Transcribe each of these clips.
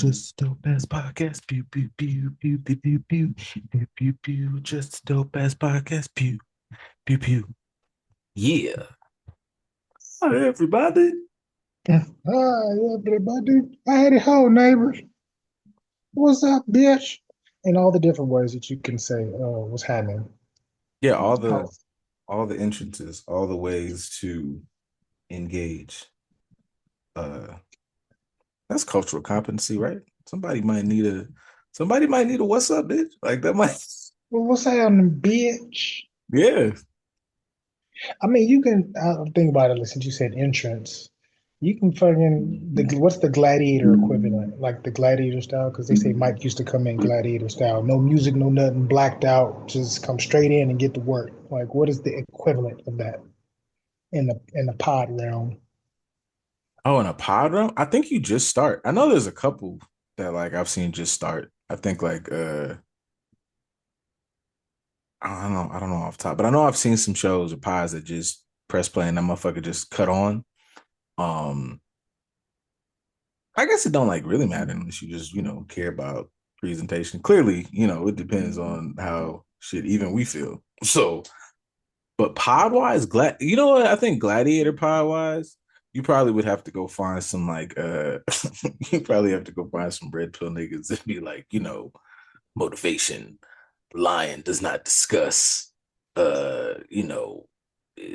Just dope ass podcast. Pew pew pew pew pew pew pew pew pew pew. Just dope ass podcast. Pew pew pew. Yeah. Hi everybody. Hi, everybody. Howdy ho, neighbors. What's up, bitch? In all the different ways that you can say, what's happening? Yeah, How, all the entrances, all the ways to engage. Uh that's cultural competency, right? Somebody might need a what's up, bitch. Like that might what's happening, bitch? Yeah. I mean, you can think about it since you said entrance. You can what's the gladiator equivalent? Like the gladiator style? Because they say Mike used to come in gladiator style. No music, no nothing, blacked out, just come straight in and get to work. Like, what is the equivalent of that in the pod realm? Oh, in a pod room? I think you just start. I know there's a couple that like I've seen just start. I think like I don't know off top, but I know I've seen some shows or pods that just press play and that motherfucker just cut on. Um, I guess it don't like really matter unless you just, care about presentation. Clearly, it depends on how shit even we feel. So, but pod wise, you know what? I think gladiator pod wise, you probably would have to go find some like you probably have to go find some red pill niggas and be like, motivation. Lion does not discuss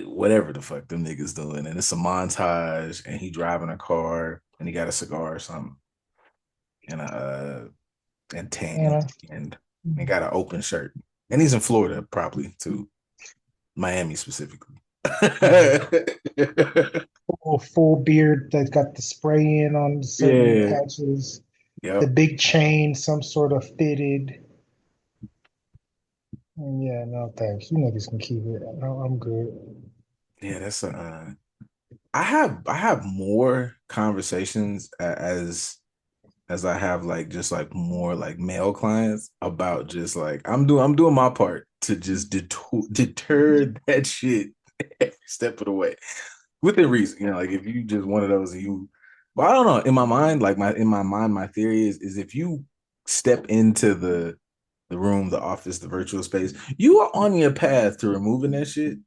whatever the fuck them niggas doing. And it's a montage and he driving a car and he got a cigar or something and and tan Yeah. and he got an open shirt. And he's in Florida, probably too. Miami specifically. Full beard that's got the spray in on certain Yeah. patches, the Yep. big chain, some sort of fitted. Yeah, no thanks. You niggas can keep it. I'm good. Yeah, that's I have more conversations as I have like just like more like male clients about just like I'm doing my part to just deter that shit every step of the way within reason. Like if you just one of those well, I don't know. In my mind, my theory is if you step into the room, the office, the virtual space, you are on your path to removing that shit.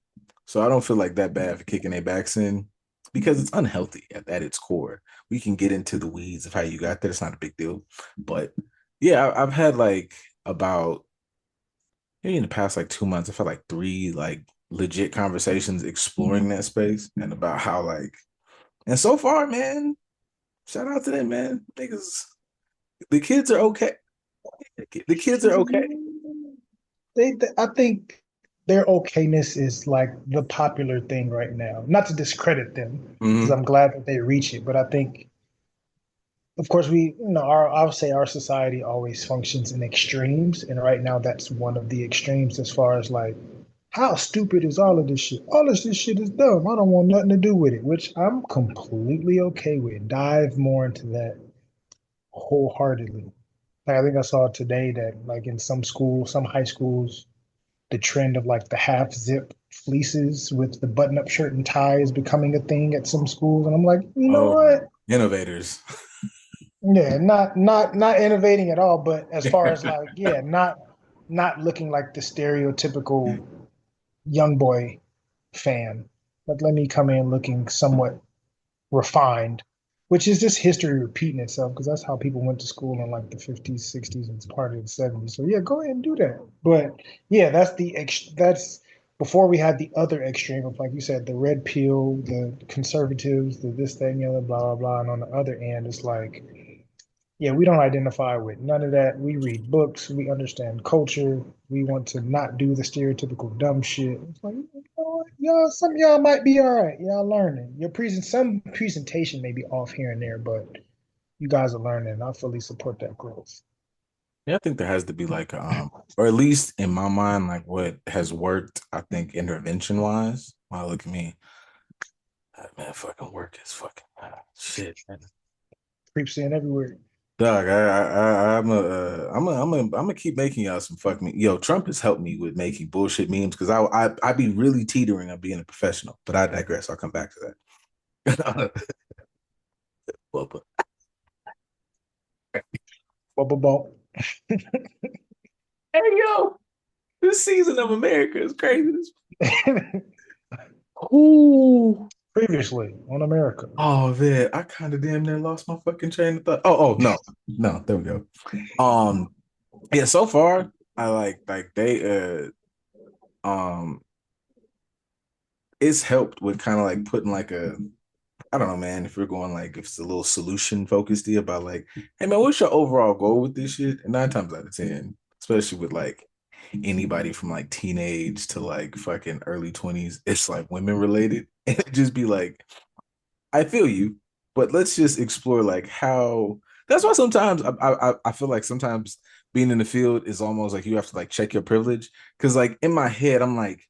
So I don't feel like that bad for kicking their backs in because it's unhealthy at its core. We can get into the weeds of how you got there. It's not a big deal. But yeah, I've had like about maybe in the past like 2 months, I've had like three like legit conversations exploring that space and about how like and so far, man, shout out to them, man. Niggas, the kids are okay. The kids are okay. I think their okayness is like the popular thing right now. Not to discredit them, because Mm-hmm. I'm glad that they reach it, but I think, of course, I would say our society always functions in extremes, and right now that's one of the extremes as far as like, how stupid is all of this shit? All of this shit is dumb. I don't want nothing to do with it, which I'm completely okay with. Dive more into that wholeheartedly. Like I think I saw today that like in some schools, some high schools, the trend of like the half zip fleeces with the button up shirt and tie is becoming a thing at some schools. And I'm like, you know Oh, what? innovators. Yeah, not innovating at all, but as far as like, yeah, not looking like the stereotypical young boy fan. But let me come in looking somewhat refined, which is just history repeating itself because that's how people went to school in like the 50s, 60s, and part of the 70s. So yeah, go ahead and do that. But yeah, that's before we had the other extreme of like you said, the red pill, the conservatives, the this, that, and the other, blah, blah, blah. And on the other end, it's like, yeah, we don't identify with none of that. We read books, we understand culture, we want to not do the stereotypical dumb shit. It's like, you know what? Y'all, some of y'all might be all right. Y'all learning. Some presentation may be off here and there, but you guys are learning. I fully support that growth. Yeah, I think there has to be like or at least in my mind, like what has worked, I think intervention wise. Wow, look at me. Man, fucking work is fucking shit, man. Creeps in everywhere. Dog, I'm gonna keep making y'all some fuck me. Yo, Trump has helped me with making bullshit memes because I be really teetering on being a professional, but I digress. I'll come back to that. Well, Bubble bump. Hey yo, this season of America is crazy. Ooh. Previously on America. Oh man, I kind of damn near lost my fucking train of thought. Oh, no, no, there we go. Um, yeah, so far I like they um it's helped with kind of like putting like a I don't know, man, if we're going like if it's a little solution focused deal about like, hey man, what's your overall goal with this shit? And 9 times out of 10, especially with like anybody from like teenage to like fucking early 20s, it's like women related. And it just be like, I feel you, but let's just explore like how. That's why sometimes I feel like sometimes being in the field is almost like you have to like check your privilege because like in my head I'm like,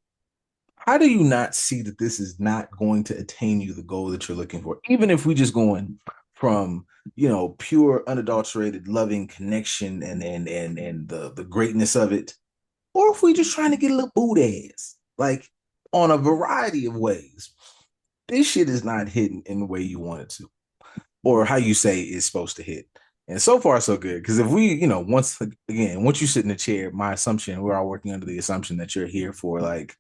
how do you not see that this is not going to attain you the goal that you're looking for? Even if we just going from pure unadulterated loving connection and the greatness of it, or if we just trying to get a little boot ass, like on a variety of ways, this shit is not hitting in the way you want it to, or how you say it's supposed to hit. And so far, so good. Because if we, once you sit in the chair, my assumption, we're all working under the assumption that you're here for like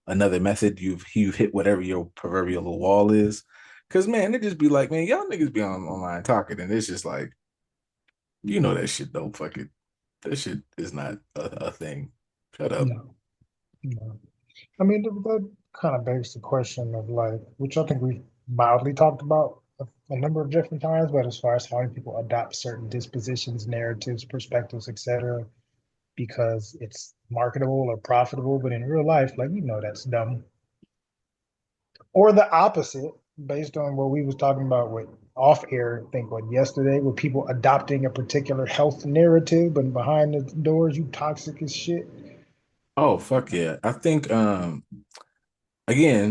another method. You've hit whatever your proverbial wall is. Because man, it just be like, man, y'all niggas be on online talking, and it's just like, that shit don't fucking that shit is not a thing. Shut up. No, no. I mean, that kind of begs the question of like, which I think we mildly talked about a number of different times, but as far as how people adopt certain dispositions, narratives, perspectives, etc., because it's marketable or profitable, but in real life, like that's dumb. Or the opposite, based on what we was talking about with off air, I think what yesterday, with people adopting a particular health narrative, but behind the doors, you toxic as shit. Oh fuck yeah! I think again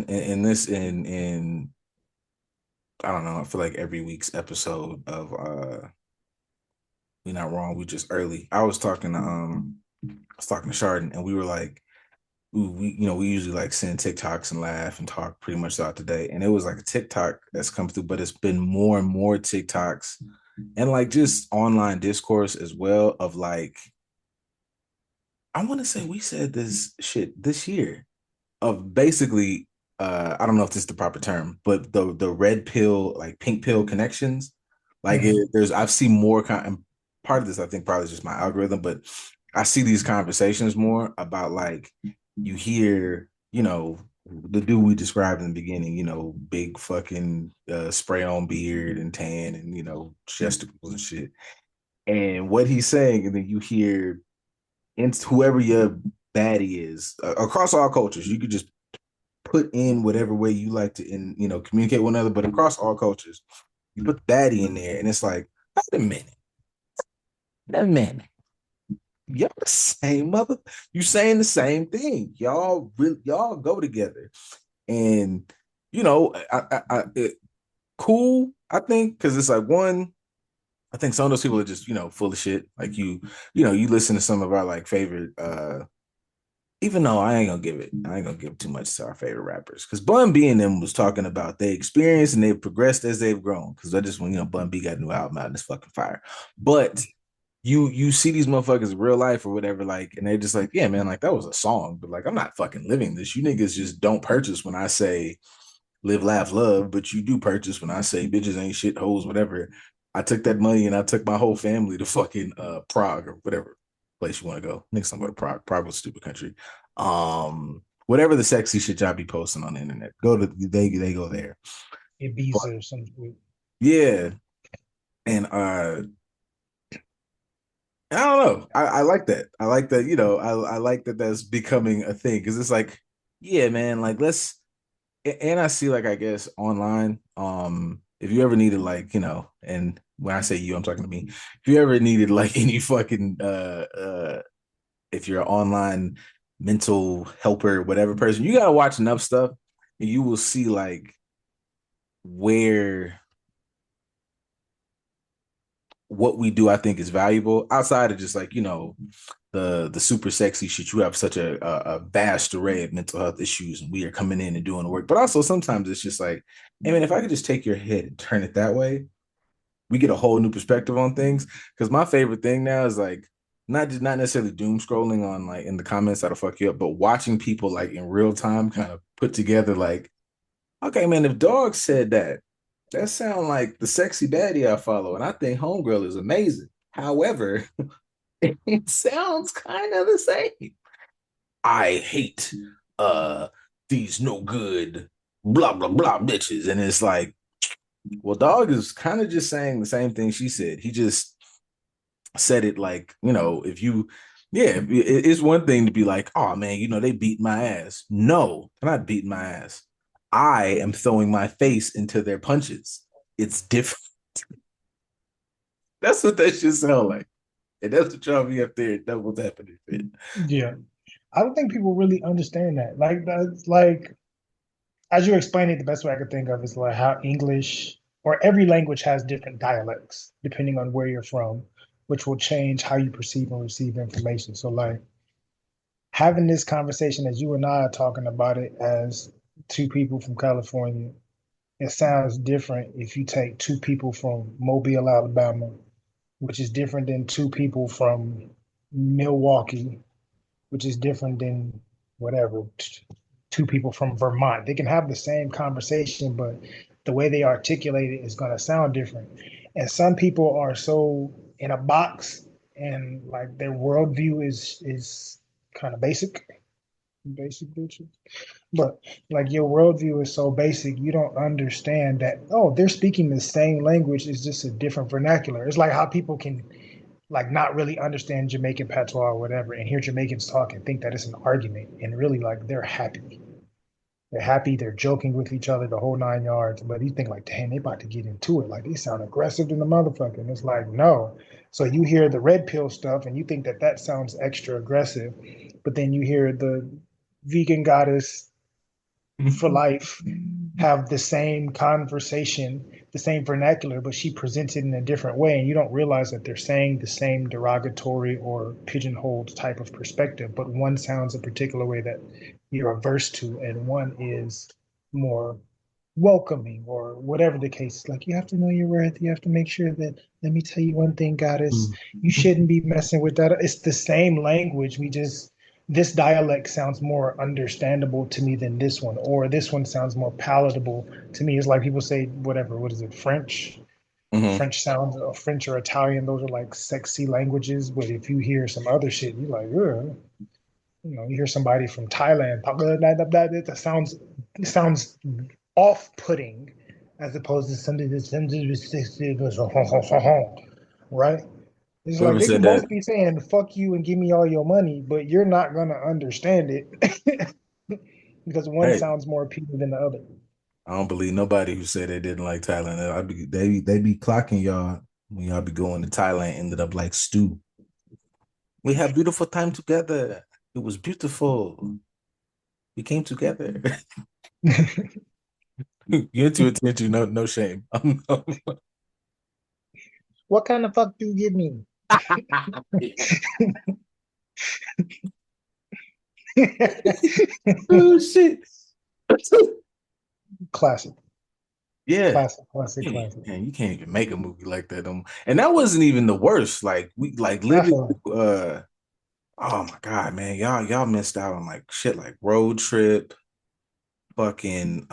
in this in I don't know. I feel like every week's episode of We Not Wrong, We Just Early. I was talking to Chardon and we were like we usually like send TikToks and laugh and talk pretty much throughout the day. And it was like a TikTok that's come through, but it's been more and more TikToks and like just online discourse as well of like I want to say we said this shit this year of basically I don't know if this is the proper term, but the red pill like pink pill connections. Like Mm-hmm. there's I've seen more and part of this I think probably is just my algorithm, but I see these conversations more about like you hear, the dude we described in the beginning, big fucking spray on beard and tan and chesticles and shit. And what he's saying, and then you hear whoever your baddie is across all cultures, you could just put in whatever way you like to communicate with one another, but across all cultures, you put baddie in there, and it's like, wait a minute, y'all the same mother, you saying the same thing, y'all go together, and cool, I think, because it's like one. I think some of those people are just, full of shit. Like you listen to some of our like favorite even though I ain't gonna give too much to our favorite rappers because Bun B and them was talking about their experience and they've progressed as they've grown. Because I just when Bun B got a new album out and it's fucking fire. But you see these motherfuckers in real life or whatever, like, and they're just like, yeah, man, like that was a song, but like I'm not fucking living this. You niggas just don't purchase when I say live, laugh, love, but you do purchase when I say bitches ain't shit, hoes, whatever. I took that money and I took my whole family to fucking Prague or whatever place you want to go. Niggas don't go to Prague. Prague was a stupid country. Whatever the sexy shit y'all be posting on the internet, they go there. But Ibiza or something. yeah, and I don't know. I like that. I like that. I like that that's becoming a thing because it's like, yeah, man. Like and I see like I guess online, if you ever needed like, and when I say you, I'm talking to me. If you ever needed like any fucking if you're an online mental helper, whatever person, you gotta watch enough stuff and you will see like where what we do I think is valuable outside of just like, the super sexy shit. You have such a vast array of mental health issues, and we are coming in and doing the work. But also sometimes it's just like, I mean, if I could just take your head and turn it that way, we get a whole new perspective on things. Because my favorite thing now is like not necessarily doom scrolling on like in the comments that'll fuck you up, but watching people like in real time kind of put together like, okay, man, if dog said that, that sound like the sexy baddie I follow, and I think Homegirl is amazing. However, it sounds kind of the same. I hate uh these no good blah blah blah bitches. And it's like, well, dog is kind of just saying the same thing she said. He just said it like, if you yeah, it's one thing to be like, oh man, they beat my ass. No, they're not beating my ass. I am throwing my face into their punches. It's different. That's what that should sound like. And that's what y'all be up there double tapping it. Yeah. I don't think people really understand that. Like that's like as you explained it, the best way I could think of is like how English or every language has different dialects depending on where you're from, which will change how you perceive and receive information. So like having this conversation as you and I are talking about it as two people from California, it sounds different if you take two people from Mobile, Alabama, which is different than two people from Milwaukee, which is different than whatever, two people from Vermont. They can have the same conversation, but the way they articulate it is going to sound different. And some people are so in a box and like their worldview is kind of basic bitches. But like your worldview is so basic, you don't understand that, oh, they're speaking the same language, it's just a different vernacular. It's like how people can like not really understand Jamaican patois or whatever and hear Jamaicans talk and think that it's an argument and really like they're happy. They're happy, they're joking with each other the whole 9 yards, but you think like, damn, they about to get into it. Like they sound aggressive than the motherfucker. And it's like, no. So you hear the red pill stuff and you think that that sounds extra aggressive, but then you hear the vegan goddess for life have the same conversation, the same vernacular, but she presents it in a different way. And you don't realize that they're saying the same derogatory or pigeonholed type of perspective, but one sounds a particular way that you're averse to, and one is more welcoming or whatever the case is. Like, you have to know your worth. You have to make sure that, let me tell you one thing, goddess, you shouldn't be messing with that. It's the same language. We just, this dialect sounds more understandable to me than this one, or this one sounds more palatable to me. It's like people say, whatever, what is it, French? Mm-hmm. French sounds, or French or Italian, those are like sexy languages. But if you hear some other shit, you're like, ugh. You hear somebody from Thailand talk that sounds off-putting as opposed to something that's right. It's like Whoever they said can that, both be saying "fuck you" and give me all your money, but you're not gonna understand it because one hey, sounds more appealing than the other. I don't believe nobody who said they didn't like Thailand. They be clocking y'all when y'all be going to Thailand. Ended up like stew. We had beautiful time together. It was beautiful. We came together. You're too attention. No shame. What kind of fuck do you give me? Oh shit. Classic, Yeah. classic, classic, classic. You can't even make a movie like that. And that wasn't even the worst. Like we like I literally feel oh my god, man. Y'all missed out on like shit like Road Trip, fucking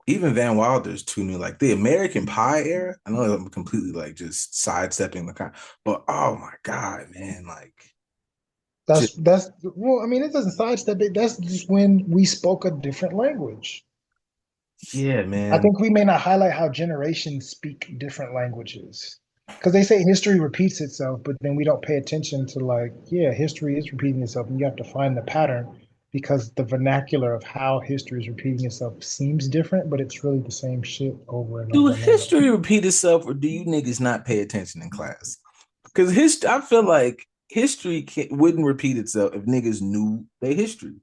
even Van Wilder's too new. Like the American Pie era. I know I'm completely like just sidestepping the kind, but oh my god, man, like just that's well, I mean, it doesn't sidestep it. That's just when we spoke a different language. yeah, I man. think we may not highlight how generations speak different languages. Because they say history repeats itself, but then we don't pay attention to like, yeah, history is repeating itself, and you have to find the pattern because the vernacular of how history is repeating itself seems different, but it's really the same shit over and Do over and over. history repeat itself, or do you niggas not pay attention in class? Because I feel like history wouldn't repeat itself if niggas knew their history.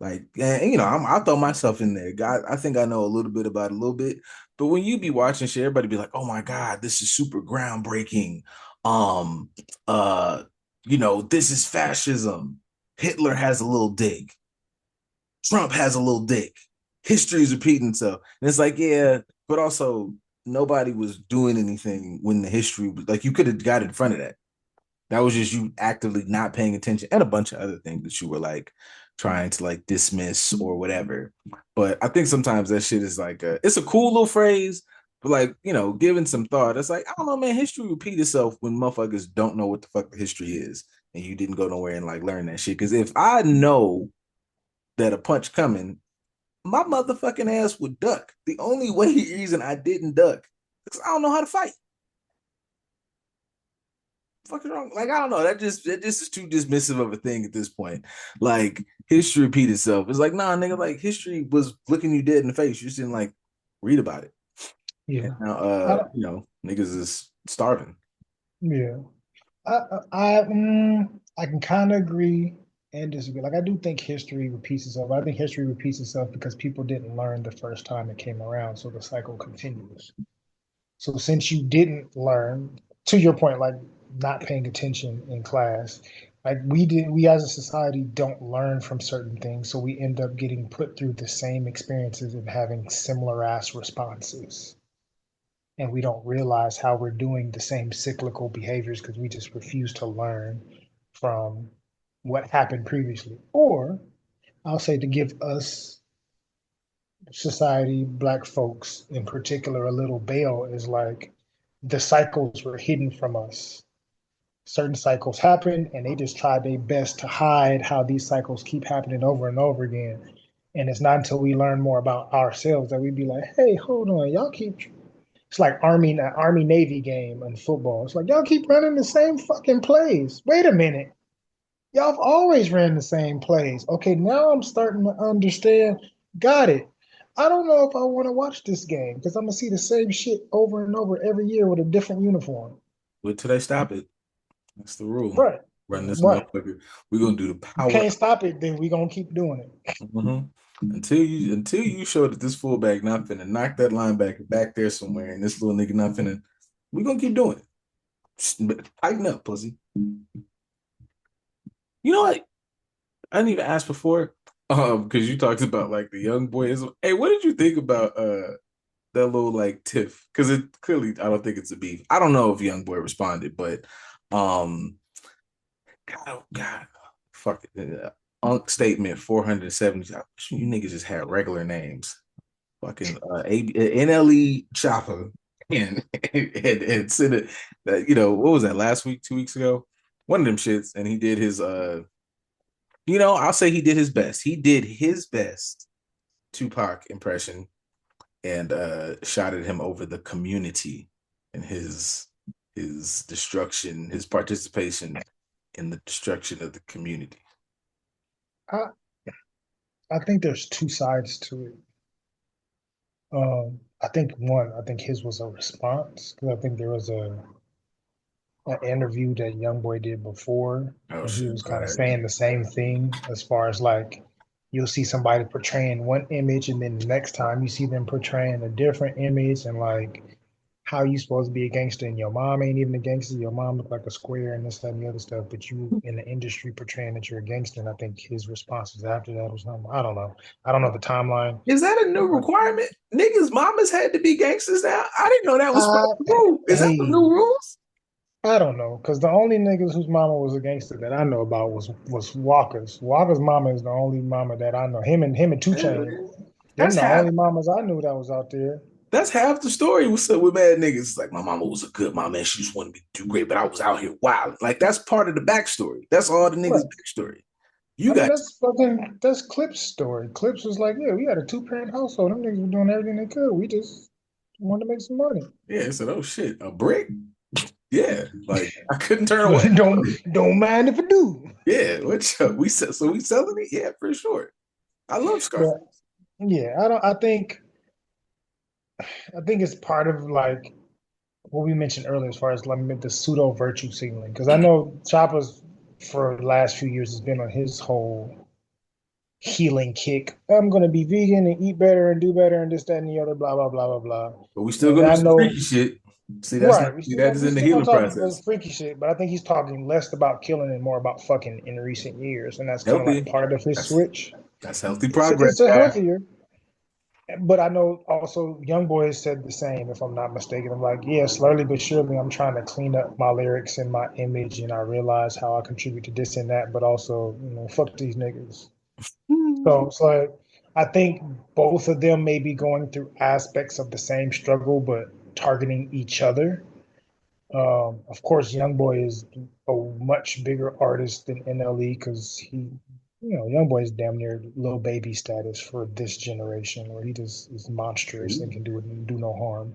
Like, and, I throw myself in there. God, I think I know a little bit about it, a little bit. But when you be watching shit, everybody be like, "Oh my god, this is super groundbreaking." Um, uh, this is fascism. Hitler has a little dick. Trump has a little dick. History is repeating itself, and it's like, yeah, but also nobody was doing anything when the history was like you could have got in front of that. That was just you actively not paying attention and a bunch of other things that you were like trying to like dismiss or whatever. But I think sometimes that shit is like it's a cool little phrase, but like, giving some thought, it's like, I don't know, man, history repeat itself when motherfuckers don't know what the fuck the history is and you didn't go nowhere and like learn that shit. Cause if I know that a punch coming, my motherfucking ass would duck. The only reason I didn't duck is I don't know how to fight. Fucking wrong. Like, I don't know. That just is too dismissive of a thing at this point. Like, history repeat itself. It's like, nah, nigga, like history was looking you dead in the face. You just didn't like read about it. And Yeah. now I don't, niggas is starving. yeah. I can kind of agree and disagree. Like I do think history repeats itself. I think history repeats itself because people didn't learn the first time it came around, so the cycle continues. So since you didn't learn, to your point, like not paying attention in class, like we as a society don't learn from certain things, so we end up getting put through the same experiences and having similar ass responses. And we don't realize how we're doing the same cyclical behaviors because we just refuse to learn from what happened previously. Or I'll say to give us society, black folks in particular, a little bail is like the cycles were hidden from us. Certain cycles happen and they just try their best to hide how these cycles keep happening over and over again. And it's not until we learn more about ourselves that we be like, hey, hold on, y'all keep it's like Army Navy game in football. It's like y'all keep running the same fucking plays. Wait a minute. Y'all have always ran the same plays. Okay, now I'm starting to understand. Got it. I don't know if I want to watch this game because I'm gonna see the same shit over and over every year with a different uniform. Wait till they stop it. That's the rule. Right. Run this Right. motherfucker. We're gonna do the You power. can't stop it, then we gonna keep doing it. Mhm. Until you show that this fullback not finna knock that linebacker back there somewhere, and this little nigga not finna, we gonna keep doing it. Tighten up, pussy. You know what? I didn't even ask before, because you talked about like the young boys. Hey, what did you think about that little like tiff? Because it clearly, I don't think it's a beef. I don't know if young boy responded, but um, God, fuck it. Unk statement 470. I wish you niggas just had regular names. Fucking NLE Choppa and said it that what was that last week, 2 weeks ago? One of them shits, and he did his I'll say he did his best. He did his best Tupac impression and shouted him over the community and his destruction, his participation in the destruction of the community. I I think there's two sides to it. I think his was a response because I think there was a an interview that Youngboy did before, Oh and he shit, was go kind of ahead. saying the same thing as far as like you'll see somebody portraying one image, and then the next time you see them portraying a different image, and like how you supposed to be a gangster, and your mom ain't even a gangster. Your mom look like a square, and this, that, and the other stuff. But you in the industry portraying that you're a gangster, and I think his response was after that or something. I don't know. I don't know the timeline. Is that a new requirement? Niggas' mamas had to be gangsters now. I didn't know that was part of the rule. Is that the Hey, new rules? I don't know, because the only niggas whose mama was a gangster that I know about was Walker's. Walker's mama is the only mama that I know. Him and Two Chain. Them That's the half. only mamas I knew that was out there. That's half the story. What's up with mad niggas? It's like my mama was a good mama and she just wanted me to do great, but I was out here wild. Like that's part of the backstory. That's all the niggas' Right. backstory. You I mean, got that's Clip's story. Clip's was like, yeah, we had a two-parent household. Them niggas were doing everything they could. We just wanted to make some money. yeah. I said, oh shit, a brick. Yeah, like I couldn't turn away. Don't mind if I do. Yeah, which we sell. So we selling it. Yeah, for sure. I love Scarface. But yeah, I don't. I think it's part of like what we mentioned earlier as far as like the pseudo virtue signaling. Because I know Chopper's for the last few years has been on his whole healing kick. I'm gonna be vegan and eat better and do better and this, that, and the other, blah, blah, blah, blah, blah. But we still And gonna I do some know freaky shit. See, that's not. right, See, that is we in the still gonna healing talk about process. freaky shit, but I think he's talking less about killing and more about fucking in recent years. And that's kind of like Healthy. part of his That's switch. that's healthy It's progress, a guys. healthier. but I know also Youngboy said the same, if I'm not mistaken. I'm like, yeah, slowly but surely, I'm trying to clean up my lyrics and my image, and I realize how I contribute to this and that, but also, fuck these niggas. So it's like, I think both of them may be going through aspects of the same struggle, but targeting each other. Of course, Youngboy is a much bigger artist than NLE because Youngboy is damn near little baby status for this generation, where he just is monstrous and can do no harm.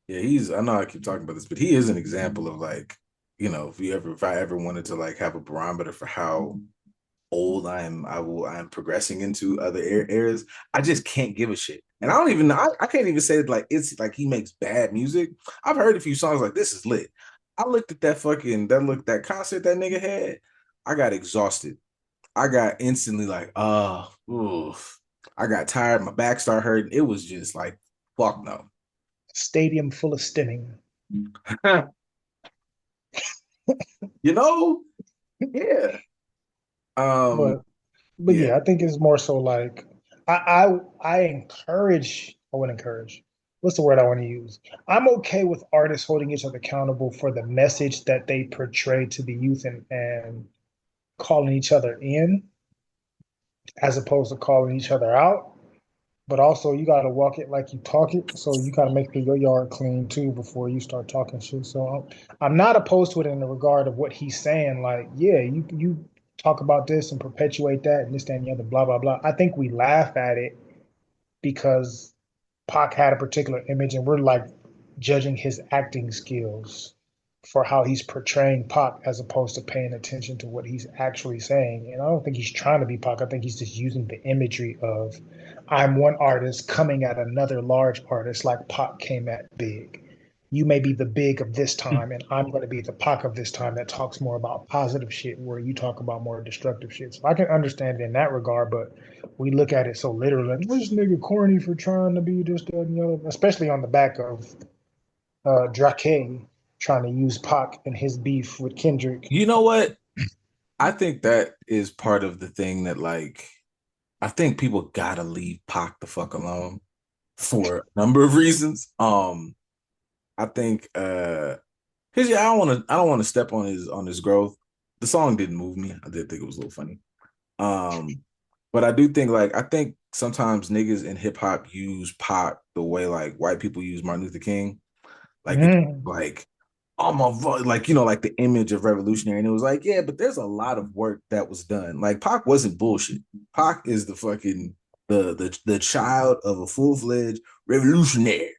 Yeah, I know I keep talking about this, but he is an example of like, if I ever wanted to like have a barometer for how old I'm progressing into other areas, I just can't give a shit. And I don't even I can't even say like it's like he makes bad music. I've heard a few songs like this is lit. I looked at that concert that nigga had. I got exhausted. I got instantly like, oof. I got tired. My back started hurting. It was just like, fuck no. Stadium full of stimming. you know? Yeah. Um, But but yeah. yeah, I think it's more so like I encourage. I would encourage. What's the word I want to use? I'm okay with artists holding each other accountable for the message that they portray to the youth and calling each other in as opposed to calling each other out. But also, you got to walk it like you talk it. So you got to make sure your yard clean too before you start talking shit. So I'm not opposed to it in the regard of what he's saying. Like, yeah, you talk about this and perpetuate that and this, that, and the other, blah, blah, blah. I think we laugh at it because Pac had a particular image and we're like judging his acting skills for how he's portraying Pac as opposed to paying attention to what he's actually saying. And I don't think he's trying to be Pac. I think he's just using the imagery of I'm one artist coming at another large artist like Pac came at Big. You may be the Big of this time, and I'm going to be the Pac of this time that talks more about positive shit, where you talk about more destructive shit. So I can understand it in that regard, but we look at it so literally. Like, this nigga corny for trying to be this, that, and the other, especially on the back of Drake trying to use Pac and his beef with Kendrick. You know what? I think that is part of the thing that like I think people gotta leave Pac the fuck alone for a number of reasons. I think because yeah, I don't want to step on his growth. The song didn't move me. I did think it was a little funny. Um, but I do think like I think sometimes niggas in hip hop use Pac the way like white people use Martin Luther King. Like it's Mm. like oh my like like the image of revolutionary. And it was like, yeah, but there's a lot of work that was done. Like Pac wasn't bullshit. Pac is the fucking the child of a full-fledged revolutionary.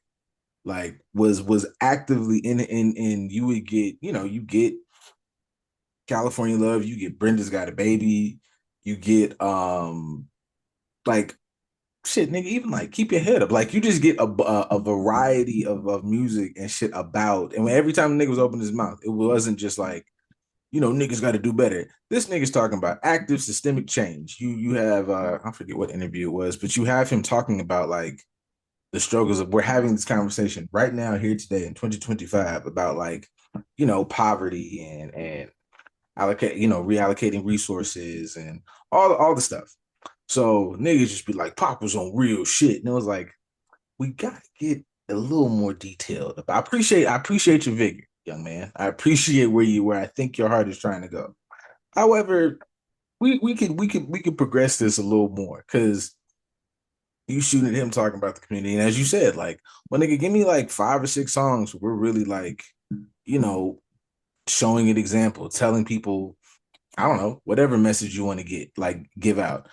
Like was actively in you would get, you get California Love, you get Brenda's Got a Baby, you get like shit, nigga, even like keep your head up. Like you just get a variety of music and shit about. And when every time the nigga was open his mouth, it wasn't just like, niggas got to do better. This nigga's talking about active systemic change. You have I forget what interview it was, but you have him talking about like the struggles of we're having this conversation right now here today in 2025 about like, poverty and allocate, reallocating resources and all the stuff. So niggas just be like, Pop was on real shit. And it was like, we gotta get a little more detailed. I appreciate your vigor, young man. I appreciate where I think your heart is trying to go. However, we could progress this a little more because you shooting at him talking about the community. And as you said, like, well, nigga, give me like 5 or 6 songs. We're really like, you know, showing an example, telling people, I don't know, whatever message you want to give out.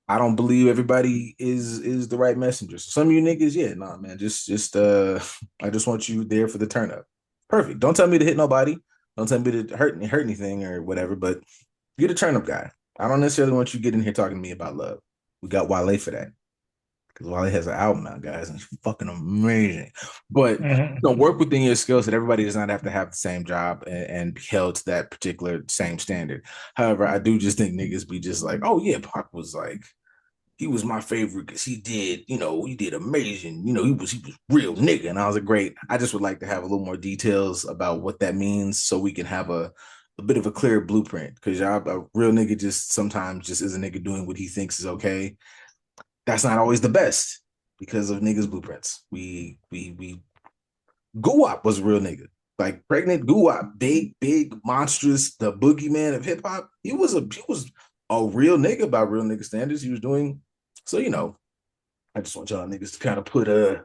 I don't believe everybody is the right messenger. So some of you niggas, yeah, nah, man, just I just want you there for the turn up. Perfect. Don't tell me to hit nobody. Don't tell me to hurt anything or whatever, but you're the turn up guy. I don't necessarily want you getting here talking to me about love. We got Wale for that. Because Wale has an album out, guys, and it's fucking amazing. But work within your skill set. Everybody does not have to have the same job and be held to that particular same standard. However, I do just think niggas be just like, oh yeah, Pac was like, he was my favorite because he did amazing. He was real nigga. And I was like, great. I just would like to have a little more details about what that means so we can have a bit of a clear blueprint. Because y'all a real nigga just sometimes just is a nigga doing what he thinks is okay. That's not always the best. because of niggas blueprints. We Guwap was a real nigga. Like pregnant Guwap, big, monstrous, the boogeyman of hip hop. He was a real nigga by real nigga standards. He was doing so, I just want y'all niggas to kind of put a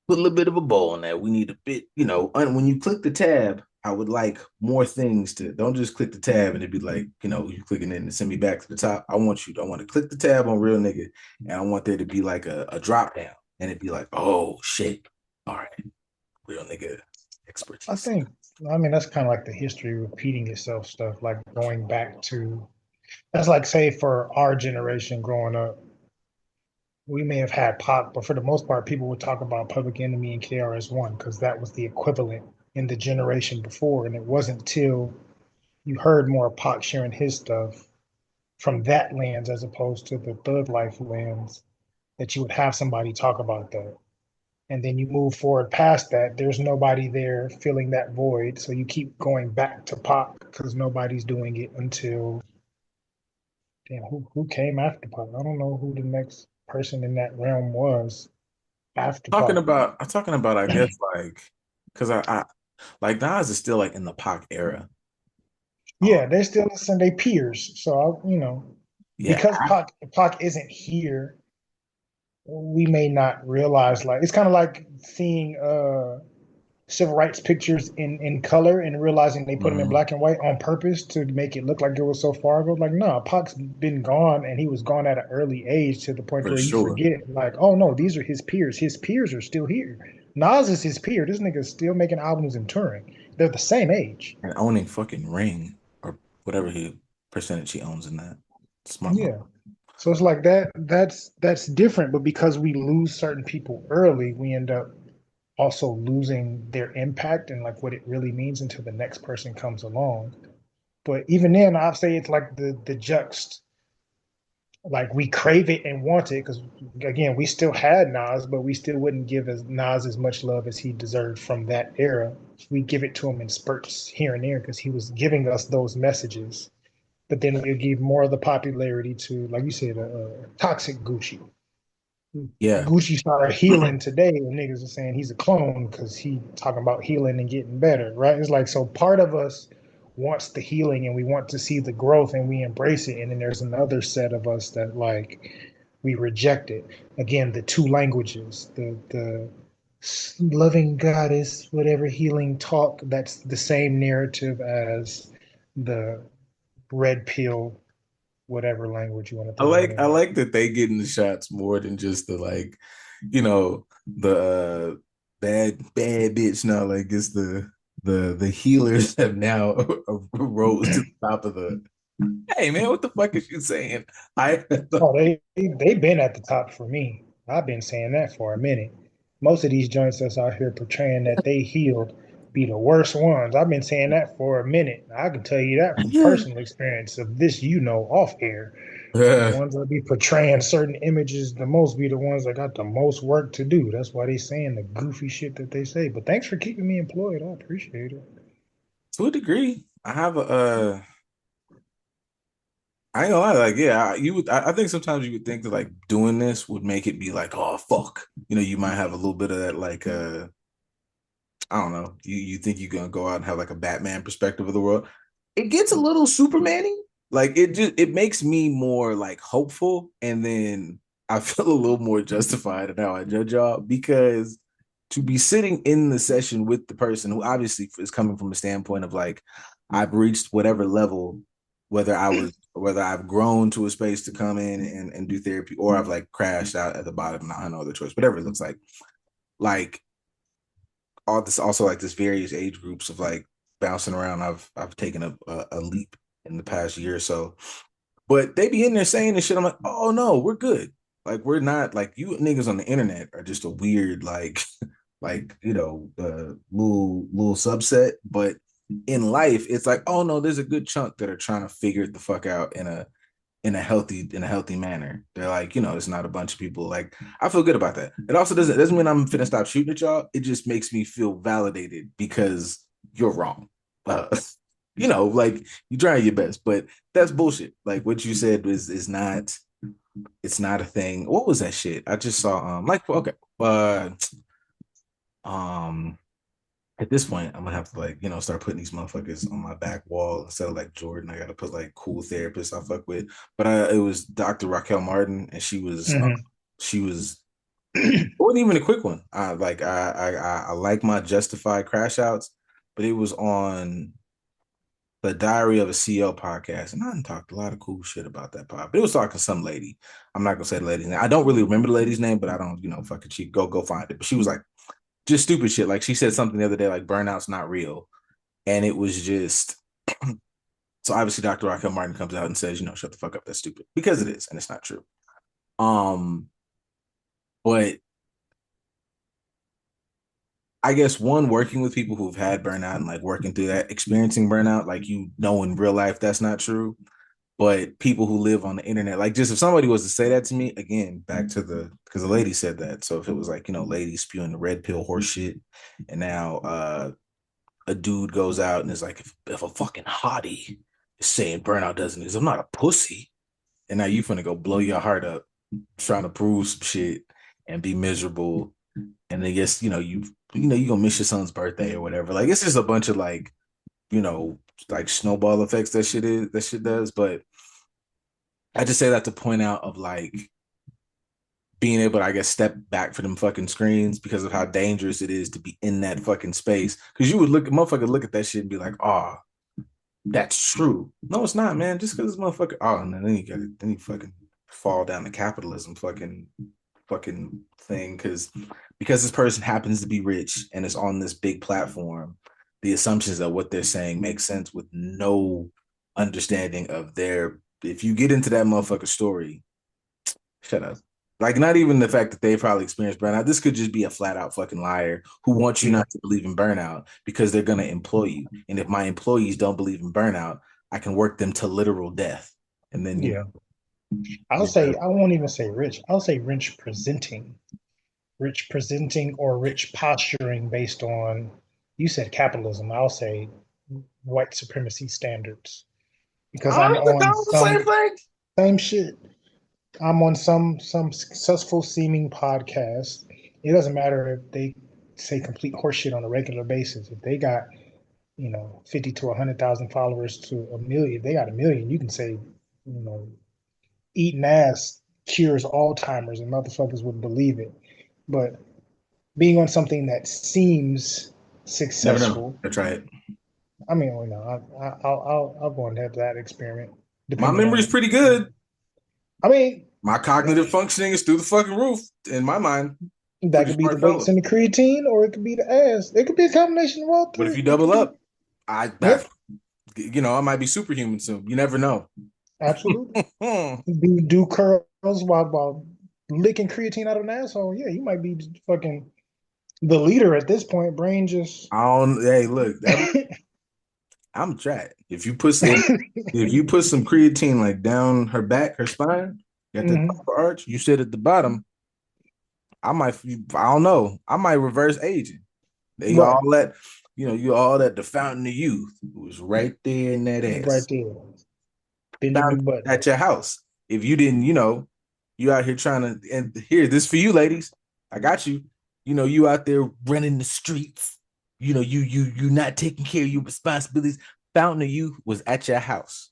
little bit of a bow on that. We need a bit, when you click the tab, I would like more things to don't just click the tab and it'd be like, you clicking it and send me back to the top. I want to click the tab on real nigga and I want there to be like a drop down and it'd be like, oh shit. All right, real nigga I expertise. think, I mean, that's kind of like the history repeating itself stuff, like going back to, that's like, say, for our generation growing up, we may have had Pac, but for the most part, people would talk about Public Enemy and KRS-One because that was the equivalent in the generation before. And it wasn't till you heard more Pac sharing his stuff from that lens as opposed to the thug life lens that you would have somebody talk about that. And then you move forward past that, there's nobody there filling that void. So you keep going back to Pac because nobody's doing it until, damn, who came after Pac? I don't know who the next person in that realm was after Pac. I'm talking about, I guess, like, because I like Nas is still like in the Pac era. Yeah, they're still Sunday peers. So Yeah, because Pac isn't here, we may not realize, like, it's kind of like seeing civil rights pictures in color and realizing they put them in mhm, black and white on purpose to make it look like it was so far ago. Like, no, Pac's been gone and he was gone at an early age to the point for where you sure. forget, like, oh no, these are his peers. His peers are still here. Nas is his peer. This nigga's still making albums and touring. They're the same age. And owning fucking Ring or whatever he percentage he owns in that. Smart move. Yeah. So it's like that's different, but because we lose certain people early, we end up also losing their impact and like what it really means until the next person comes along. But even then, I'd say it's like the juxt. Like we crave it and want it because again, we still had Nas, but we still wouldn't give Nas as much love as he deserved from that era. We give it to him in spurts here and there because he was giving us those messages. But then we give more of the popularity to, like you said, toxic Gucci. Yeah. Gucci started healing today, and niggas are saying he's a clone because he talking about healing and getting better, right? It's like, so part of us wants the healing and we want to see the growth and we embrace it, and then there's another set of us that like we reject it. Again, the two languages, the loving goddess, whatever healing talk, that's the same narrative as the red pill, whatever language you want to I throw in like I there. like that they get in the shots more than just the like, the bad bitch now. Like it's the healers have now rose to the top of the hey man, what the fuck is you saying? I Oh, they've been at the top for me. I've been saying that for a minute. Most of these joints that's out here portraying that they healed be the worst ones. I've been saying that for a minute. I can tell you that from yeah. personal experience of this, off air. The Uh, ones that be portraying certain images the most be the ones that got the most work to do. That's why they saying the goofy shit that they say. But thanks for keeping me employed. I appreciate it. to a degree. I have a I ain't gonna lie, like, yeah, I think sometimes you would think that like doing this would make it be like, oh fuck. You might have a little bit of that like I don't know. You think you're gonna go out and have like a Batman perspective of the world. It gets a little Superman-y. Like it makes me more like hopeful, and then I feel a little more justified in how I judge y'all because to be sitting in the session with the person who obviously is coming from a standpoint of like I've reached whatever level, whether I've grown to a space to come in and do therapy, or I've like crashed out at the bottom and I have no other choice, whatever it looks like. Like all this also like this various age groups of like bouncing around. I've taken a leap in the past year or so. But they be in there saying this shit. I'm like, oh no, we're good. Like we're not like you niggas on the internet are just a weird like little subset. But in life, it's like, oh no, there's a good chunk that are trying to figure it the fuck out in a healthy manner. They're like, it's not a bunch of people. Like, I feel good about that. It also doesn't mean I'm finna stop shooting at y'all. It just makes me feel validated because you're wrong. Uh, like you trying your best, but that's bullshit. Like what you said is not. It's not a thing. What was that shit? I just saw like okay. Uh um at this point, I'm gonna have to like, start putting these motherfuckers on my back wall instead of like Jordan. I gotta put like cool therapists I fuck with. But it was Dr. Raquel Martin, and Hmm. she was it wasn't even a quick one. I like my justified crash outs, but it was on the Diary of a CEO podcast, and I talked a lot of cool shit about that pod. But it was talking to some lady. I'm not gonna say the lady's name. I don't really remember the lady's name, but I don't, fucking cheat. Go find it. But she was like just stupid shit. Like she said something the other day, like burnout's not real, and it was just so obviously Dr. Raquel Martin comes out and says, shut the fuck up, that's stupid because it is, and it's not true. Um, but I guess one working with people who've had burnout and like working through that, experiencing burnout, like in real life that's not true. But people who live on the internet, like just if somebody was to say that to me, again, back to the because the lady said that. So if it was like, ladies spewing the red pill horse shit, and now a dude goes out and is like, if a fucking hottie is saying burnout doesn't exist, I'm not a pussy. And now you finna go blow your heart up trying to prove some shit and be miserable. And then guess, you gonna miss your son's birthday or whatever. Like it's just a bunch of like, you know, like snowball effects that shit does. But I just say that to point out of like being able to, I guess, step back from them fucking screens because of how dangerous it is to be in that fucking space. Because you would motherfucker look at that shit and be like, oh, that's true. No, it's not, man. Just because this motherfucker, oh, and then then you fucking fall down the capitalism fucking thing because this person happens to be rich and is on this big platform. The assumptions of what they're saying make sense with no understanding of their. If you get into that motherfucker story, shut up. Like, not even the fact that they probably experienced burnout. This could just be a flat out fucking liar who wants you Yeah, not to believe in burnout because they're going to employ you. And if my employees don't believe in burnout, I can work them to literal death. And then, yeah. I'll you're say better. I won't even say rich. I'll say rich presenting or rich posturing based on you said capitalism. I'll say white supremacy standards because I I'm don't think that on was the same some thing. same shit. I'm on some successful seeming podcast. It doesn't matter if they say complete horseshit on a regular basis. If they got 50 to 100,000 followers to a million, they got a million. You can say eating ass cures Alzheimer's and motherfuckers would believe it. But being on something that seems Never know. successful, I try it. I mean, I'll go and have that experiment My depending memory is on. pretty good. I mean, My cognitive functioning is through the fucking roof in my mind. that Pretty could be the smart weights fellow. and the creatine, or it could be the ass. It could be a combination of all But if three. you It could double be, up, I, I yep, I might be superhuman soon. You never know. absolutely. Do curls while licking creatine out of an asshole. Yeah, you might be fucking the leader at this point. Brain just. I don't. Hey, look, I'm trapped. If you put some creatine like down her back, her spine, got that Mhm. upper arch. You sit at the bottom. I might. I don't know. I might reverse aging. They Right, all that. You all that. The fountain of youth was right there in that right ass. there, Found Benjamin Button. at your house. If you didn't, you out here trying to. And here, this for you, ladies. I got you. You out there running the streets. You not taking care of your responsibilities. Fountain of youth was at your house.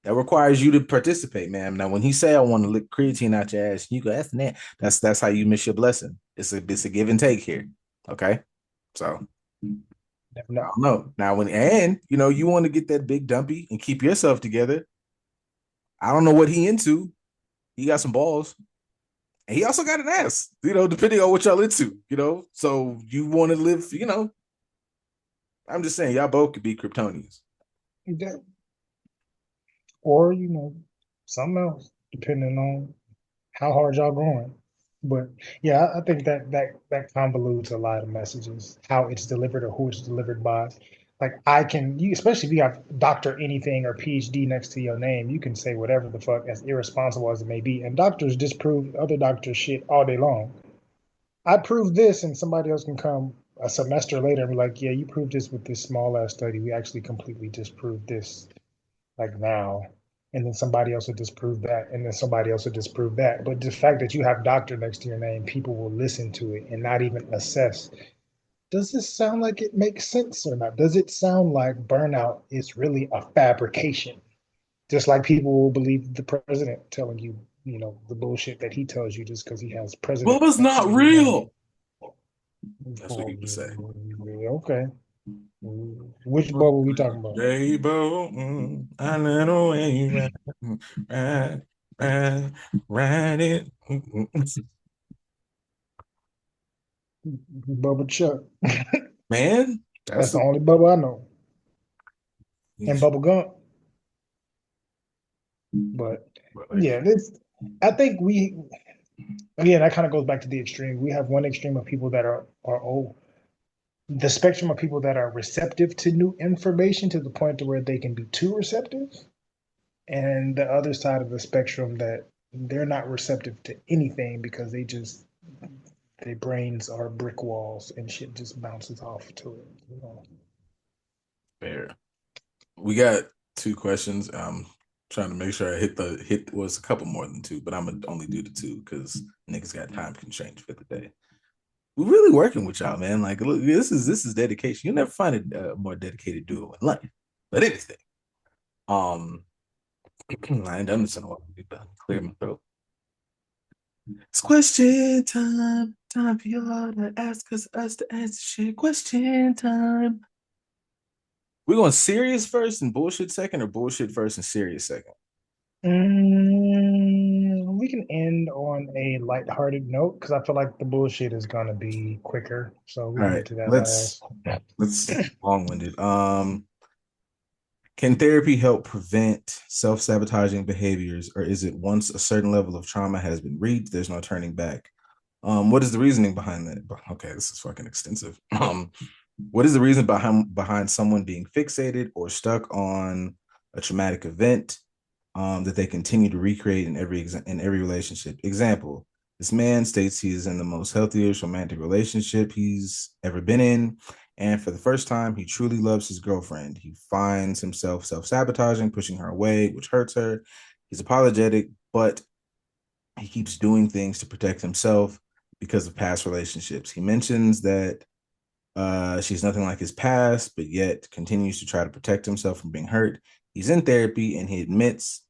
That requires you to participate, man. Now, when he say I want to lick creatine out your ass, you go, that's that. That's how you miss your blessing. It's a give and take here. Okay. So Never I know. don't know. Now and you want to get that big dumpy and keep yourself together. I don't know what he into. He got some balls. And he also got an ass, depending on what y'all into, So you want to live, I'm just saying, y'all both could be Kryptonians. That- Or something else, depending on how hard y'all going. But yeah, I think that convolutes a lot of messages, how it's delivered or who it's delivered by. Like especially if you have doctor anything or PhD next to your name, you can say whatever the fuck, as irresponsible as it may be. And doctors disprove other doctors' shit all day long. I proved this, and somebody else can come a semester later and be like, "Yeah, you proved this with this small ass study. We actually completely disproved this like now." and then somebody else will disprove that, and then somebody else will disprove that. But the fact that you have doctor next to your name, people will listen to it and not even assess. Does this sound like it makes sense or not? Does it sound like burnout is really a fabrication? Just like people will believe the president telling you, the bullshit that he tells you just because he has president Bubba's next to not his name. real. That's what Well, he would say. okay. Which bubble we talking about? J-Bo, I know where you at. Ride, ride, ride it. Bubba Chuck. Man, that's That's the the only bubble I know. And niche. Bubble Gump. But But like, yeah, this I think we again that kind of goes back to the extreme. We have one extreme of people that are old. The spectrum of people that are receptive to new information to the point to where they can be too receptive, and the other side of the spectrum that they're not receptive to anything because their brains are brick walls and shit just bounces off to it. fair. We got two questions. Trying to make sure I hit was a couple more than two, but I'm gonna only do the two because niggas got time constraints for the day. We're really working with y'all, man. Like, look, this is dedication. You'll never find a more dedicated duo in life. But anything, um, I ain't done this in a while. I need to clear my throat. It's question time. Time for y'all to ask us to answer shit. Question time. We're going serious first and bullshit second, or bullshit first and serious second? We can end on a lighthearted note because I feel like the bullshit is gonna be quicker, so we All can right, get to that let's last. let's long-winded. Can therapy help prevent self-sabotaging behaviors, or is it once a certain level of trauma has been reached, there's no turning back? What is the reasoning behind that? Okay, this is fucking extensive. What is the reason behind someone being fixated or stuck on a traumatic event that they continue to recreate in every relationship? Example: this man states he is in the most healthiest romantic relationship he's ever been in, and for the first time, he truly loves his girlfriend. He finds himself self-sabotaging, pushing her away, which hurts her. He's apologetic, but he keeps doing things to protect himself because of past relationships. He mentions that she's nothing like his past, but yet continues to try to protect himself from being hurt. He's in therapy and he admits,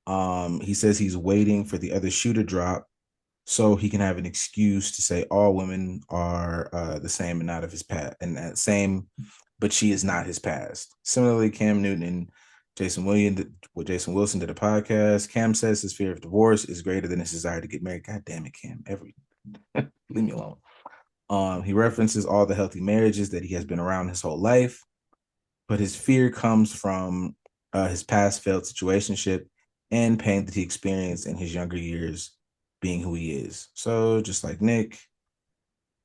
he says he's waiting for the other shoe to drop so he can have an excuse to say all women are the same and not of his past, and that same, but she is not his past. Similarly, Cam Newton and Jason Wilson did a podcast. Cam says his fear of divorce is greater than his desire to get married. God damn it, Cam! Leave me alone. He references all the healthy marriages that he has been around his whole life, but his fear comes from his past failed situationship and pain that he experienced in his younger years being who he is. So just like Nick,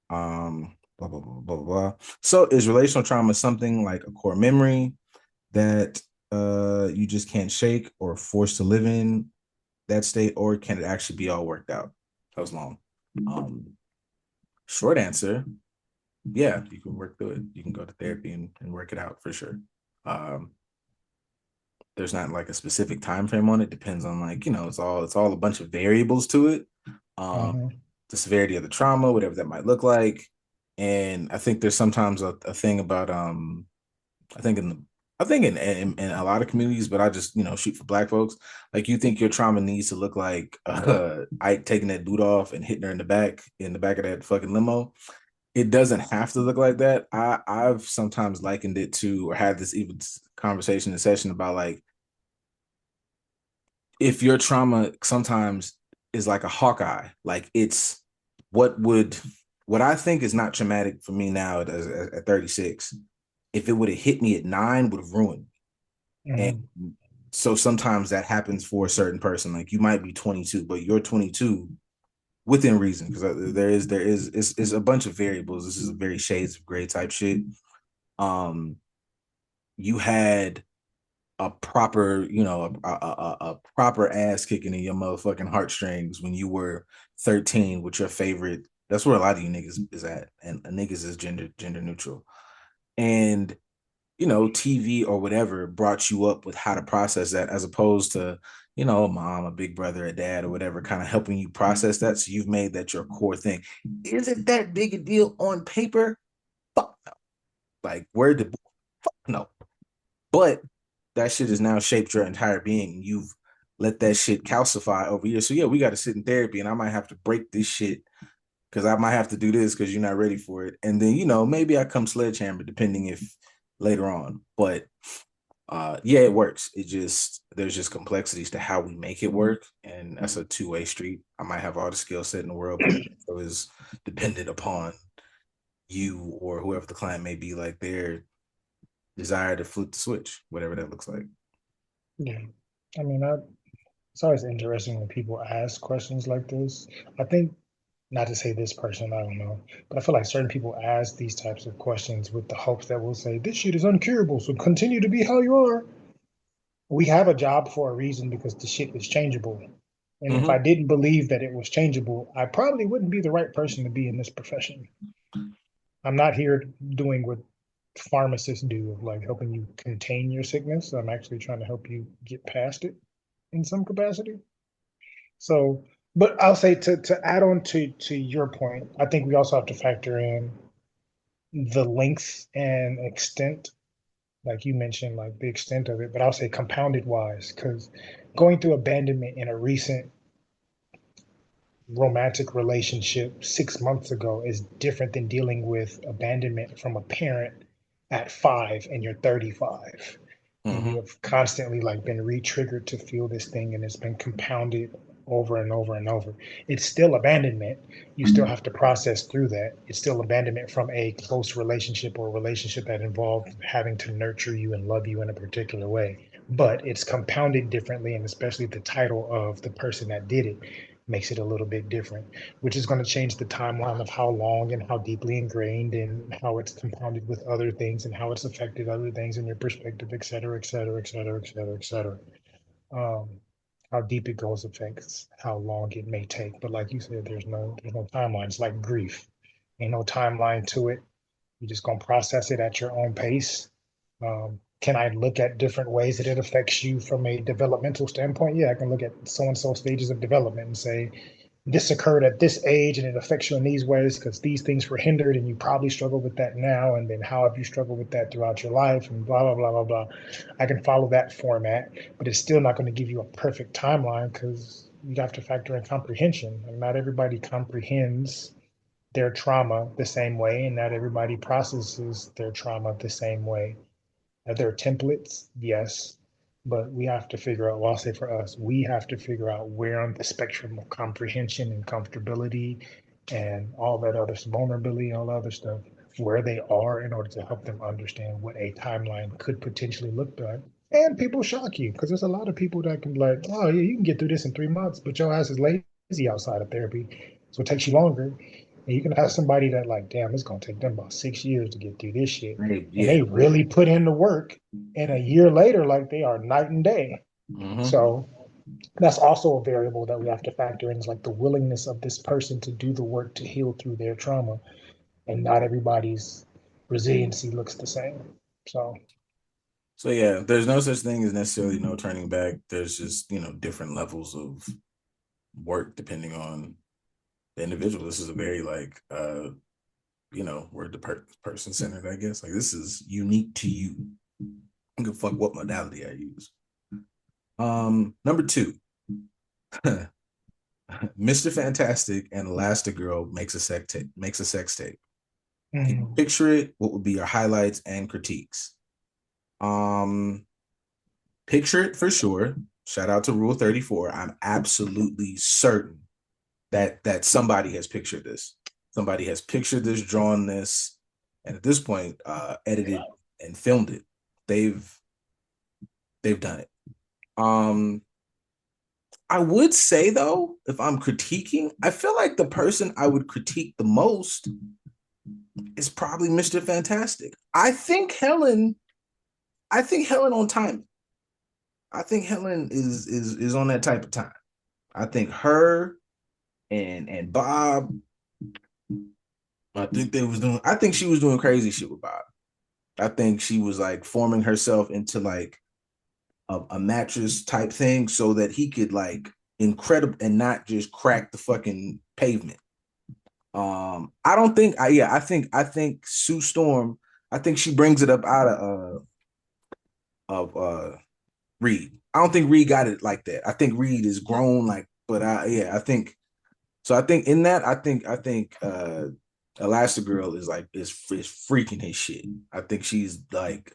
blah blah blah blah blah. So is relational trauma something like a core memory that you just can't shake or forced to live in that state, or can it actually be all worked out? That was long. Um, Short answer, yeah, you can work through it. You can go to therapy and work it out for sure. Um, there's not like a specific time frame on it. Depends on, like, it's all a bunch of variables to it. Um, Uh-huh. the severity of the trauma, whatever that might look like. And I think there's sometimes a thing about I think in the I think in a lot of communities, but I just shoot for black folks. Like, you think your trauma needs to look like Ike taking that dude off and hitting her in the back of that fucking limo. It doesn't have to look like that. I've sometimes likened it to, or had this even conversation in session about, like, if your trauma sometimes is like a Hawkeye, like it's what would what I think is not traumatic for me now at 36. If it would have hit me at 9, would have ruined. And Mhm. so sometimes that happens for a certain person. Like, you might be 22, but you're 22 within reason, because it's a bunch of variables. This is a very shades of gray type shit. Um, you had a proper, a proper ass kicking in your motherfucking heartstrings when you were 13 with your favorite. That's where a lot of you niggas is at, and niggas is gender neutral. And TV or whatever brought you up with how to process that, as opposed to, a mom, a big brother, a dad, or whatever, kind of helping you process that. So you've made that your core thing. Is it that big a deal on paper? Fuck no. Like, where the fuck no. But that shit has now shaped your entire being. You've let that shit calcify over years. So yeah, we got to sit in therapy, and I might have to break this shit because I might have to do this because you're not ready for it. And then, maybe I come sledgehammer depending if later on. But yeah, it works. There's just complexities to how we make it work. And that's a two-way street. I might have all the skill set in the world, but it is dependent upon you or whoever the client may be, like their desire to flip the switch, whatever that looks like. Yeah. I mean, it's always interesting when people ask questions like this. I think, not to say this person, I don't know, but I feel like certain people ask these types of questions with the hopes that we'll say, this shit is uncurable, so continue to be how you are. We have a job for a reason because the shit is changeable. And if I Mm-hmm. didn't believe that it was changeable, I probably wouldn't be the right person to be in this profession. I'm not here doing what pharmacists do, of like helping you contain your sickness. I'm actually trying to help you get past it in some capacity. So, but I'll say to add on to your point, I think we also have to factor in the length and extent, like you mentioned, like the extent of it, but I'll say compounded wise, because going through abandonment in a recent romantic relationship 6 months ago is different than dealing with abandonment from a parent at 5 and you're 35 and you Mm-hmm. have constantly like been re-triggered to feel this thing and it's been compounded over and over and over. It's still abandonment. You still have to process through that. It's still abandonment from a close relationship or a relationship that involved having to nurture you and love you in a particular way, but it's compounded differently, and especially the title of the person that did it makes it a little bit different, which is going to change the timeline of how long and how deeply ingrained and how it's compounded with other things and how it's affected other things in your perspective, et cetera, et cetera, et cetera, et cetera, et cetera. Um, how deep it goes affects how long it may take. But like you said, there's no timeline. It's like grief. Ain't no timeline to it. You're just gonna process it at your own pace. Can I look at different ways that it affects you from a developmental standpoint? Yeah, I can look at so and so stages of development and say, this occurred at this age and it affects you in these ways because these things were hindered and you probably struggle with that now. And then how have you struggled with that throughout your life and blah, blah, blah, blah, blah. I can follow that format, but it's still not going to give you a perfect timeline because you have to factor in comprehension. And not everybody comprehends their trauma the same way, and not everybody processes their trauma the same way. Are there templates? Yes. But we have to figure out, well, I'll say for us, we have to figure out where on the spectrum of comprehension and comfortability and all that other vulnerability, all other stuff, where they are in order to help them understand what a timeline could potentially look like. And people shock you because there's a lot of people that can be like, oh, yeah, you can get through this in 3 months, but your ass is lazy outside of therapy. So it takes you longer. And you can have somebody that like, damn, it's gonna take them about 6 years to get through this shit. Hey, And yeah. they really put in the work. And a year later, like they are night and day. Mm-hmm. So that's also a variable that we have to factor in is like the willingness of this person to do the work to heal through their trauma. And not everybody's resiliency looks the same. So So yeah, there's no such thing as necessarily no turning back. There's just, different levels of work depending on the individual. This is a very like we're the person centered, I guess. Like this is unique to you. I don't give a fuck what modality I use. Number two, Mr. Fantastic and Elastigirl makes a sex tape. Can you mm, picture it? What would be your highlights and critiques? Um, Picture it for sure. Shout out to Rule 34. I'm absolutely certain that somebody has pictured this. Somebody has pictured this, drawn this, and at this point, edited and filmed it. They've they've done it. Um, I would say though, if I'm critiquing, I feel like the person I would critique the most is probably Mr. Fantastic. I think Helen on time. I think Helen is on that type of time. I think her and Bob, I think she was doing crazy shit with Bob. I think she was like forming herself into like a mattress type thing so that he could like incredible and not just crack the fucking pavement. I don't think I think Sue Storm, I think she brings it up out of Reed. I don't think Reed got it like that. I think Reed is grown like, but I think so. I think in that, I think Elastigirl is like is freaking his shit. I think she's like,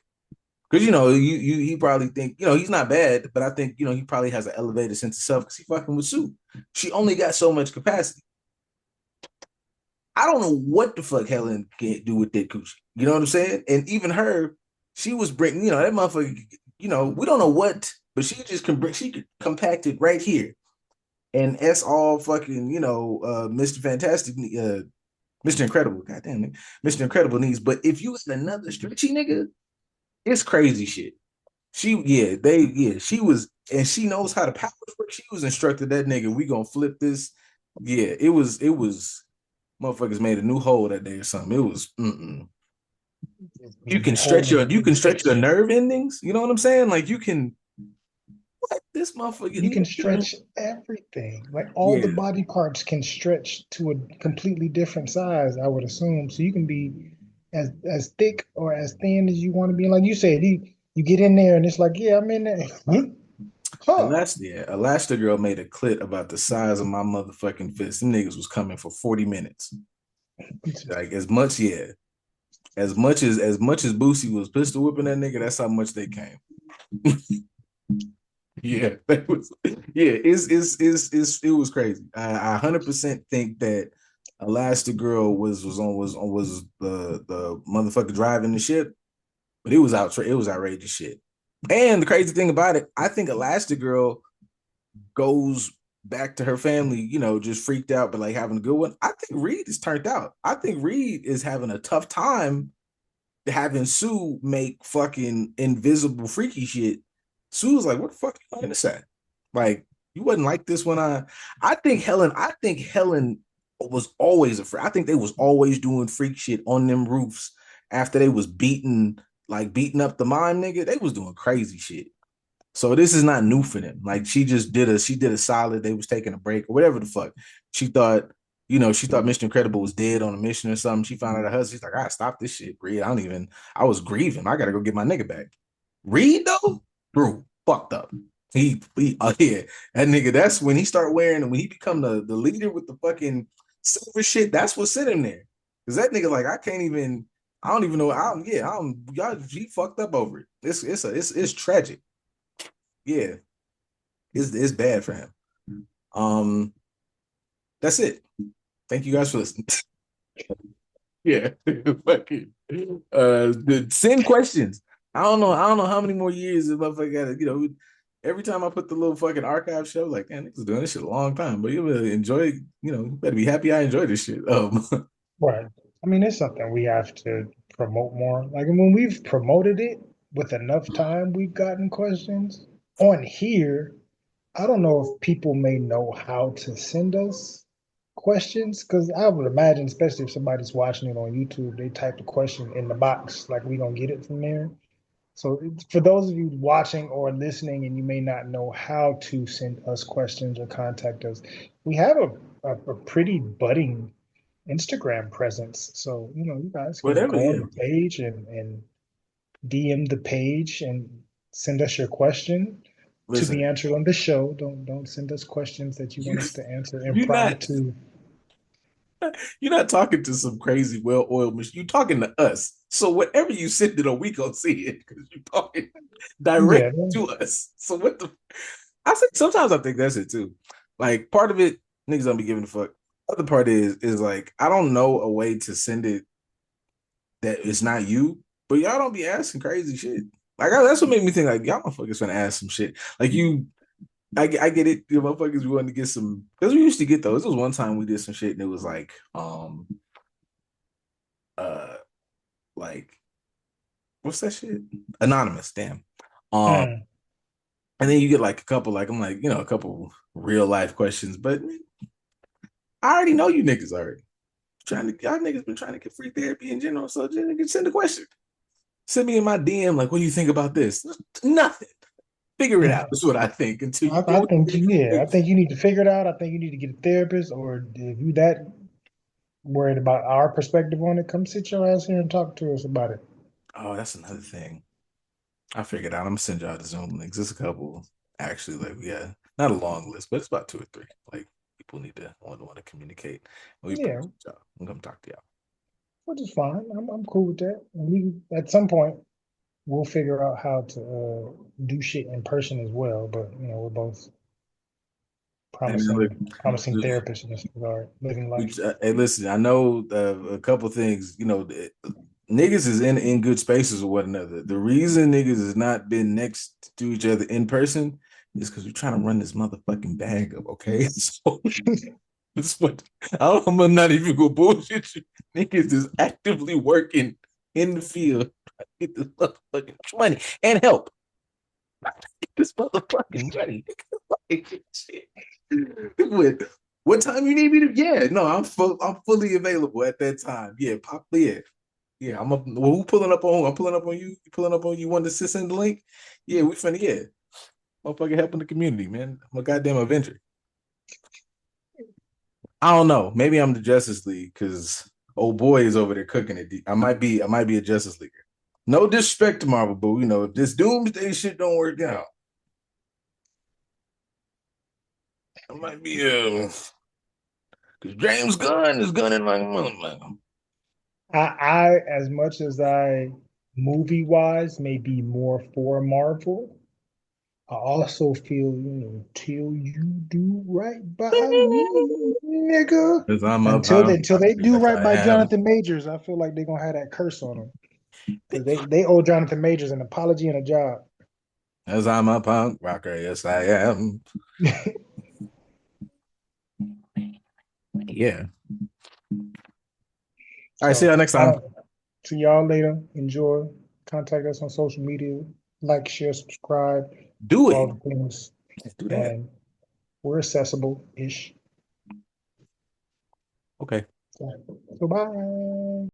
because you he probably think he's not bad, but I think he probably has an elevated sense of self because he fucking with Sue. She only got so much capacity. I don't know what the fuck Helen can't do with that coochie. You know what I'm saying? And even her, she was bringing, that motherfucker. We don't know what, but she just can bring. She could compact it right here, and that's all fucking. Mr. Fantastic, Mr. Incredible. Goddamn it, Mr. Incredible needs. But if you had another stretchy nigga, it's crazy shit. She was, and she knows how to power work. She was instructed that nigga. We gonna flip this. Yeah, it was motherfuckers made a new hole that day or something. It was you can stretch your Holding you the can stretch your pitch. nerve endings. You know what I'm saying? Like you can what this You can motherfucker. stretch everything. Like all the Yeah, body parts can stretch to a completely different size, I would assume. So you can be as thick or as thin as you want to be. Like you said, you get in there and it's like, yeah, I'm in there. Huh. Elastigirl made a clit about the size of my motherfucking fist. Them niggas was coming for 40 minutes. Like as much as Boosie was pistol whipping that nigga, that's how much they came. Yeah, that was yeah. It was crazy. I 100% think that Elastigirl was the motherfucker driving the ship, but it was outrageous shit. And the crazy thing about it, I think Elastigirl goes back to her family, just freaked out, but like having a good one. I think Reed is turned out. I think Reed is having a tough time having Sue make fucking invisible freaky shit. Sue was like, "What the fuck you playing this at? Like, you wasn't like this when I think Helen was always afraid. I think they was always doing freak shit on them roofs after they was beating up the mime nigga. They was doing crazy shit. So this is not new for them. Like she did a solid. They was taking a break or whatever the fuck. She thought, she thought Mr. Incredible was dead on a mission or something. She found out her husband. She's like, I gotta stop this shit, Reed. I was grieving. I gotta go get my nigga back. Reed though, bro, fucked up. Yeah, that nigga. That's when he start wearing when he become the leader with the fucking silver shit. That's what sent him there. Cause that nigga like I can't even. I don't even know. I don't. Yeah, I don't. Y'all. He fucked up over it. It's tragic. Yeah, it's bad for him. Um, that's it. Thank you guys for listening. Yeah, fucking send questions. I don't know how many more years this motherfucker got. Every time I put the little fucking archive show, like, man, niggas doing this shit a long time, but you better enjoy. You better be happy I enjoy this shit. Right. I mean, it's something we have to promote more. Like when we've promoted it with enough time, we've gotten questions on here. I don't know if people may know how to send us questions because I would imagine, especially if somebody's watching it on YouTube, they type the question in the box, like we don't get it from there. So for those of you watching or listening, and you may not know how to send us questions or contact us, we have a pretty budding Instagram presence. So, you guys can Whatever, go on yeah. the page and DM the page and send us your question to be Listen, answered on the show. Don't send us questions that you you want us to answer you're not impromptu. you're not talking to some crazy well-oiled machine. You're talking to us. So whatever you send it on, we gonna see it because you're talking direct Yeah, to us. So what the I think sometimes I think that's it too. Like part of it, niggas don't be giving a fuck. Other part is like I don't know a way to send it that it's not you, but y'all don't be asking crazy shit. Like that's what made me think like y'all motherfuckers gonna ask some shit. Like I get it. You motherfuckers we wanted to get some because we used to get those. There was one time we did some shit and it was uh like what's that shit? Anonymous, damn. Um mm, and then you get like a couple like I'm like, a couple real life questions, but I already know you niggas already. Y'all niggas been trying to get free therapy in general, so just send a question. Send me in my DM like, what do you think about this? Nothing. Figure it out. Is what I think. Until you I go think in yeah, your I think you need to figure it out. I think you need to get a therapist, or if you that worried about our perspective on it, come sit your ass here and talk to us about it. oh, that's another thing. I figured out. I'm gonna send y'all the Zoom links. There's a couple actually. Like, yeah, not a long list, but it's about two or three. Like, people need to want to communicate. We Yeah, appreciate y'all. I'm gonna talk to y'all. which is fine. I'm cool with that. And we at some point we'll figure out how to do shit in person as well. But we're both Hey, man, look, promising therapists in this regard, living life. hey, listen. I know a couple things. Niggas is in good spaces with one another. The reason niggas has not been next to each other in person is because we're trying to run this motherfucking bag up. Okay, so this what I'm not even gonna bullshit you. Niggas is actively working in the field to get this motherfucking money and help. Get this motherfucking money. Like, shit. What time you need me to? Yeah, no, I'm fully available at that time. Yeah, pop. Yeah, yeah. Who pulling up on? I'm pulling up on you. You pulling up on you? Want to sit in the link? Yeah, we finna. Yeah, motherfucker, helping the community, man. I'm a goddamn Avenger. I don't know. Maybe I'm the Justice League because old boy is over there cooking it. I might be a Justice Leaguer. No disrespect to Marvel, but if this Doomsday shit don't work out, I might be because James Gunn is gunning like a motherfucker. I as much as I movie wise may be more for Marvel, I also feel, till you do right by me, nigga. Because I'm a Until punk. they do Yes, right I by am. Jonathan Majors, I feel like they're gonna have that curse on them. Because they owe Jonathan Majors an apology and a job. As I'm a punk rocker, yes, I am. Yeah. All right, see So y'all next I time. don't see y'all later. Enjoy. Contact us on social media. Like, share, subscribe, Do all it. the things. Let's do that. And we're accessible-ish. Okay. So bye.